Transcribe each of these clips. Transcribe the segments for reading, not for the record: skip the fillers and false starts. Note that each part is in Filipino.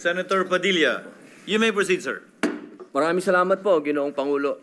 Senator Padilla. You may proceed, sir. Maraming salamat po, Ginoong Pangulo.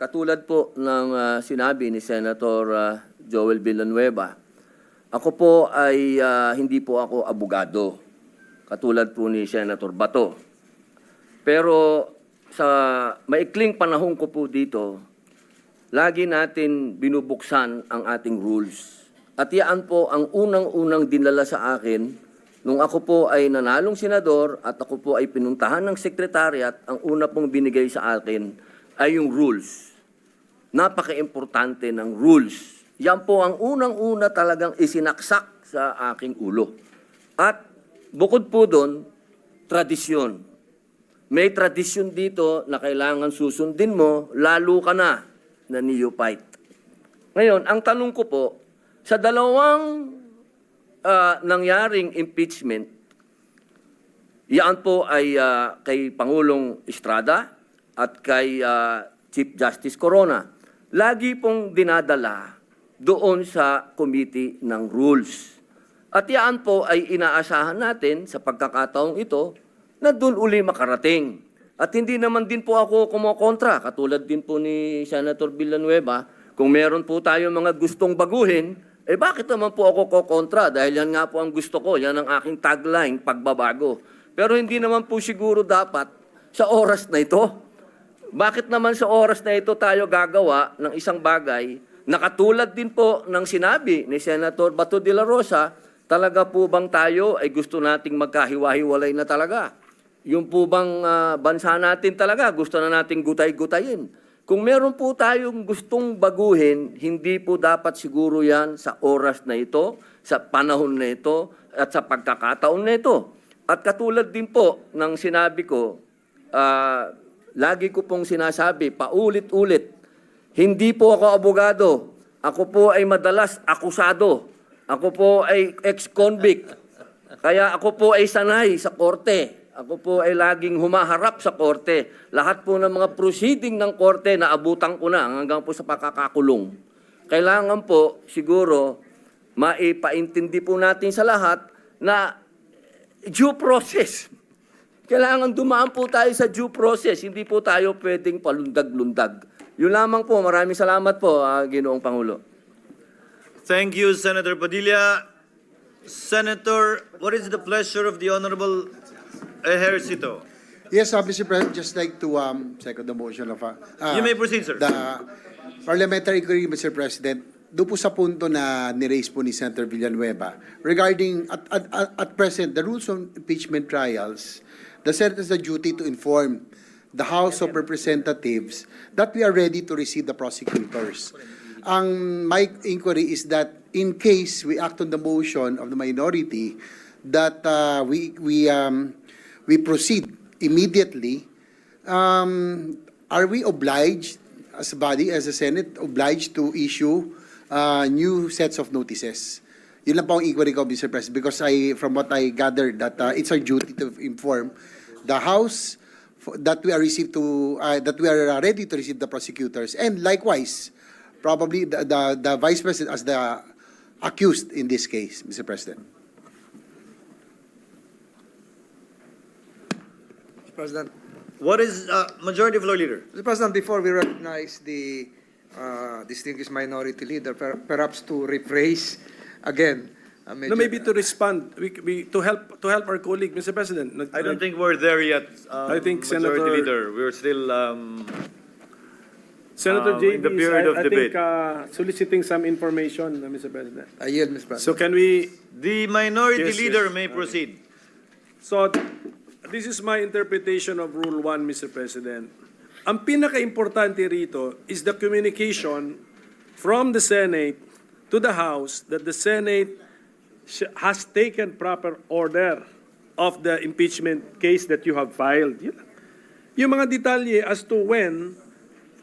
Katulad po ng sinabi ni Senator Joel Villanueva, ako po ay hindi po ako abogado, katulad po ni Senator Bato. Pero sa maikling panahon ko po dito, lagi natin binubuksan ang ating rules. At yan po ang unang-unang dinala sa akin nung ako po ay nanalong senador at ako po ay pinuntahan ng sekretariat. Ang una pong binigay sa akin ay yung rules. Napaka-importante ng rules. Yan po ang unang-una talagang isinaksak sa aking ulo. At bukod po doon, tradisyon. May tradisyon dito na kailangan susundin mo, lalo ka na neophyte. Ngayon, ang tanong ko po, sa dalawang nangyaring impeachment, yan po ay kay Pangulong Estrada at kay Chief Justice Corona. Lagi pong dinadala doon sa Committee ng Rules. At yan po ay inaasahan natin sa pagkakataong ito na doon uli makarating. At hindi naman din po ako kumokontra, katulad din po ni Senator Villanueva, kung meron po tayo mga gustong baguhin, bakit naman po ako kokontra? Dahil yan nga po ang gusto ko, yan ang aking tagline, pagbabago. Pero hindi naman po siguro dapat sa oras na ito. Bakit naman sa oras na ito tayo gagawa ng isang bagay na katulad din po ng sinabi ni Senator Bato de la Rosa, talaga po bang tayo ay gusto nating magkahiwa-hiwalay na talaga? Yung po bang bansa natin talaga, gusto na nating gutay-gutayin? Kung meron po tayong gustong baguhin, hindi po dapat siguro yan sa oras na ito, sa panahon na ito, at sa pagkakataon na ito. At katulad din po ng sinabi ko, lagi ko pong sinasabi, paulit-ulit, hindi po ako abogado. Ako po ay madalas akusado. Ako po ay ex-convict. Kaya ako po ay sanay sa korte. Ako po ay laging humaharap sa korte. Lahat po ng mga proceeding ng korte na abutan ko na hanggang po sa pakakakulong. Kailangan po siguro maipaintindi po natin sa lahat na due process. Kailangan dumaan po tayo sa due process. Hindi po tayo pwedeng palundag-lundag. Yun lamang po. Maraming salamat po, Ginoong Pangulo. Thank you, Senator Padilla. Senator, what is the pleasure of the Honorable Ejercito? Yes, Mr. President, just like to second the motion of You may proceed, sir. the parliamentary inquiry, Mr. President. Doon po sa punto na ni-raise po ni Senator Villanueva regarding at present the rules on impeachment trials, the Senate has the duty to inform the House of Representatives that we are ready to receive the prosecutors. My inquiry is that in case we act on the motion of the minority, that we proceed immediately, are we obliged as a body, as a Senate, obliged to issue new sets of notices? Yun lang po ang inquiry ko, Mr. President, because from what I gathered, that it's our duty to inform the House that we are ready to receive the prosecutors, and likewise, probably the Vice President as the accused in this case, Mr. President. Mr. President. What is Majority Floor Leader? Mr. President, before we recognize the distinguished minority leader, perhaps to rephrase again. No, maybe to respond, to help our colleague, Mr. President. I don't think we're there yet, I think Majority Senator- Leader. We're still Senator in the JB period of I debate. think soliciting some information, Mr. President. I yield, Mr. President. So can we? The Minority Yes, Leader yes. may proceed. So this is my interpretation of Rule 1, Mr. President. Ang pinaka-importante rito is the communication from the Senate to the House that the Senate has taken proper order of the impeachment case that you have filed. Yung mga detalye as to when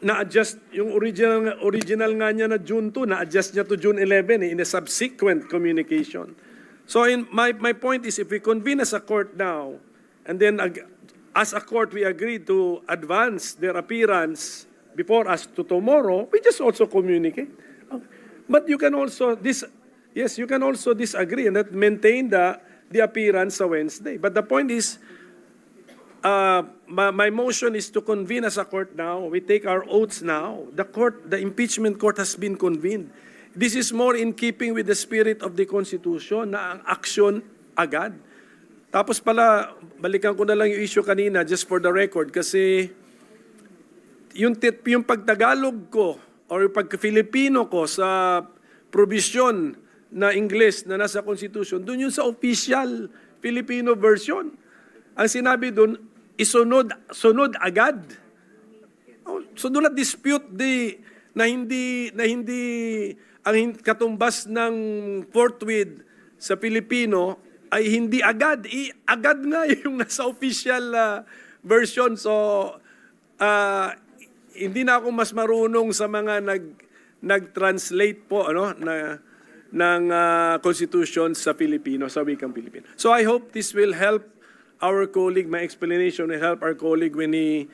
na-adjust, yung original nga niya na June 2, na-adjust niya to June 11 in a subsequent communication. So my point is, if we convene as a court now, and then as a court we agree to advance their appearance before us to tomorrow, we just also communicate. But you can also you can also disagree and that maintain the appearance sa Wednesday. But the point is, my motion is to convene as a court now. We take our oaths now. The impeachment court has been convened. This is more in keeping with the spirit of the Constitution na ang aksyon agad. Tapos pala, balikan ko na lang yung issue kanina just for the record kasi yung pagtagalog ko or yung pagka-Filipino ko sa provision na English na nasa Constitution, dun yun sa official Filipino version. Ang sinabi dun, sunod agad. So do not dispute na hindi ang katumbas ng forthwith sa Filipino ay hindi agad. Agad nga yung nasa official version. So hindi na ako mas marunong sa mga nag-translate po ng Constitution sa Filipino, sa wikang Filipino. So I hope this will help our colleague, my explanation will help our colleague when he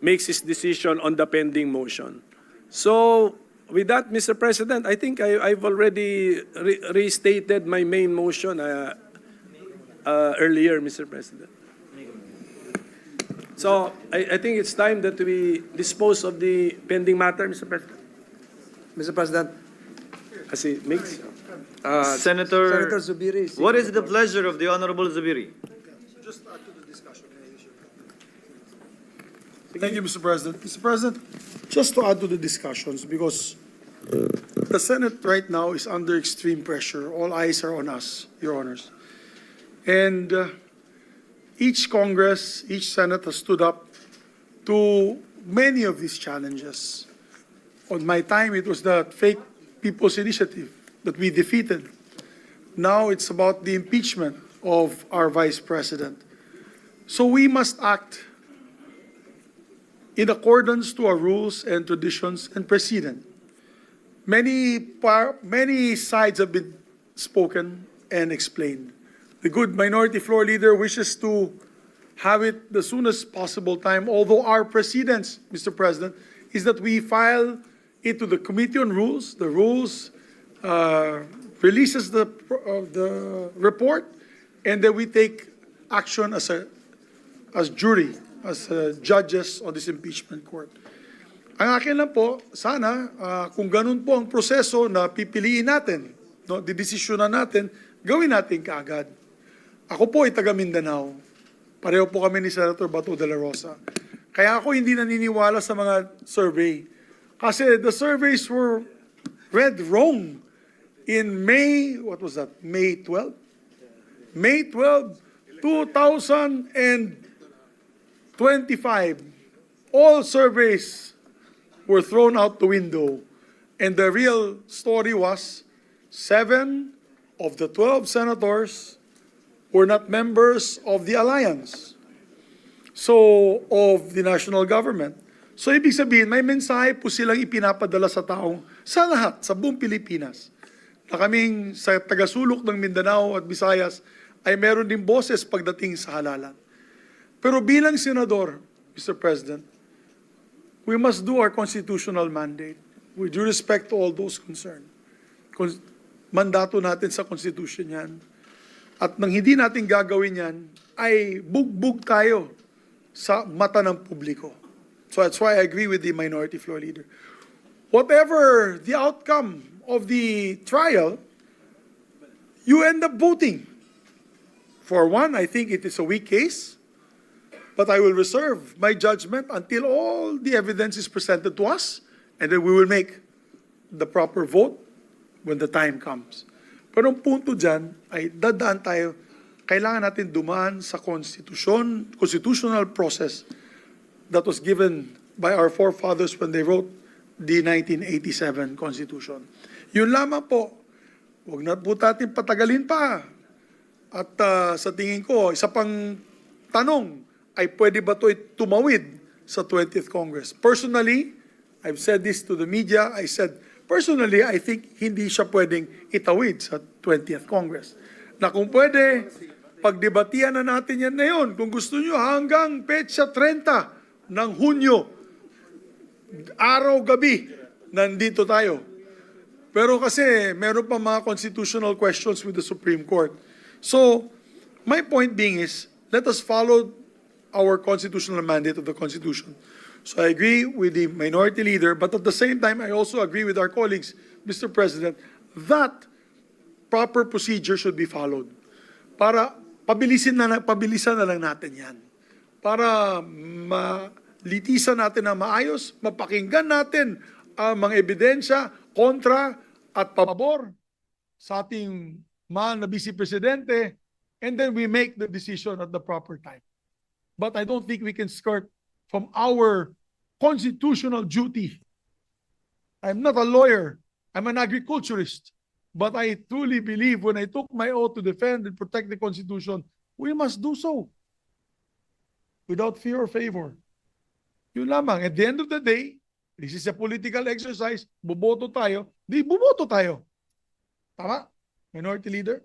makes his decision on the pending motion. So with that, Mr. President, I think I've already restated my main motion earlier, Mr. President. So I think it's time that we dispose of the pending matter, Mr. President. Mr. President, Kasi mix. Senator Zubiri. What is the pleasure of the Honorable Zubiri? Thank you, Mr. President. Mr. President, just to add to the discussions, because the Senate right now is under extreme pressure. All eyes are on us, Your Honors. And each Congress, each Senate has stood up to many of these challenges. On my time, it was the fake People's Initiative that we defeated. Now it's about the impeachment of our Vice President. So we must act in accordance to our rules and traditions and precedent. Many sides have been spoken and explained. The good minority floor leader wishes to have it the soonest possible time, although our precedence, Mr. President, is that we file it to the Committee on Rules. The rules releases the report, and then we take action as jury, as judges on this impeachment court. Ang akin lang po, sana kung ganun po ang proseso na pipiliin natin, no, didesisyonan natin, gawin natin kaagad. Ako po ay taga Mindanao. Pareho po kami ni Senator Bato de la Rosa. Kaya ako hindi naniniwala sa mga survey. Kasi the surveys were read wrong in May, what was that, May 12? May 12, 2025. All surveys were thrown out the window. And the real story was 7 of the 12 senators were not members of the alliance, so of the national government. So ibig sabihin, may mensahe po silang ipinapadala sa taong, sa lahat, sa buong Pilipinas, na kaming sa tagasulok ng Mindanao at Visayas ay meron din boses pagdating sa halalan. Pero bilang senador, Mr. President, we must do our constitutional mandate with due respect to all those concerned. Mandato natin sa Constitution yan. At nang hindi natin gagawin yan, ay bugbog tayo sa mata ng publiko. So that's why I agree with the minority floor leader. Whatever the outcome of the trial, you end up voting. For one, I think it is a weak case, but I will reserve my judgment until all the evidence is presented to us, and then we will make the proper vote when the time comes. Pero ang punto dyan ay dadaan tayo, kailangan natin dumaan sa constitutional process that was given by our forefathers when they wrote the 1987 Constitution. Yun lamang po, huwag na po natin patagalin pa. At sa tingin ko, isa pang tanong, ay pwede ba ito tumawid sa 20th Congress? Personally, I've said this to the media, personally, I think hindi siya pwedeng itawid sa 20th Congress. Na kung pwede, pagdebatihan na natin yan ngayon. Kung gusto nyo, hanggang petsa 30 ng Hunyo, araw-gabi, nandito tayo. Pero kasi, meron pa mga constitutional questions with the Supreme Court. So, my point being is, let us follow our constitutional mandate of the Constitution. So I agree with the minority leader, but at the same time, I also agree with our colleagues, Mr. President, that proper procedure should be followed. Para pabilisan na lang natin yan. Para malitisan natin na maayos, mapakinggan natin ang mga ebidensya, kontra at pabor sa ating mahal na Vice Presidente, and then we make the decision at the proper time. But I don't think we can skirt from our constitutional duty. I'm not a lawyer. I'm an agriculturist. But I truly believe when I took my oath to defend and protect the Constitution, we must do so without fear or favor. Yun lamang. At the end of the day, this is a political exercise. Boboto tayo. Di boboto tayo. Tama? Minority Leader?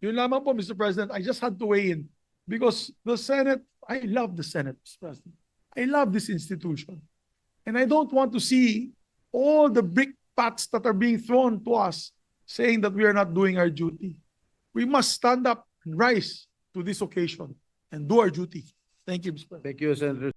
Yun lamang po, Mr. President. I just had to weigh in because the Senate, I love the Senate, Mr. President. I love this institution. And I don't want to see all the brickbats that are being thrown to us saying that we are not doing our duty. We must stand up and rise to this occasion and do our duty. Thank you, Mr. President. Thank you, Senator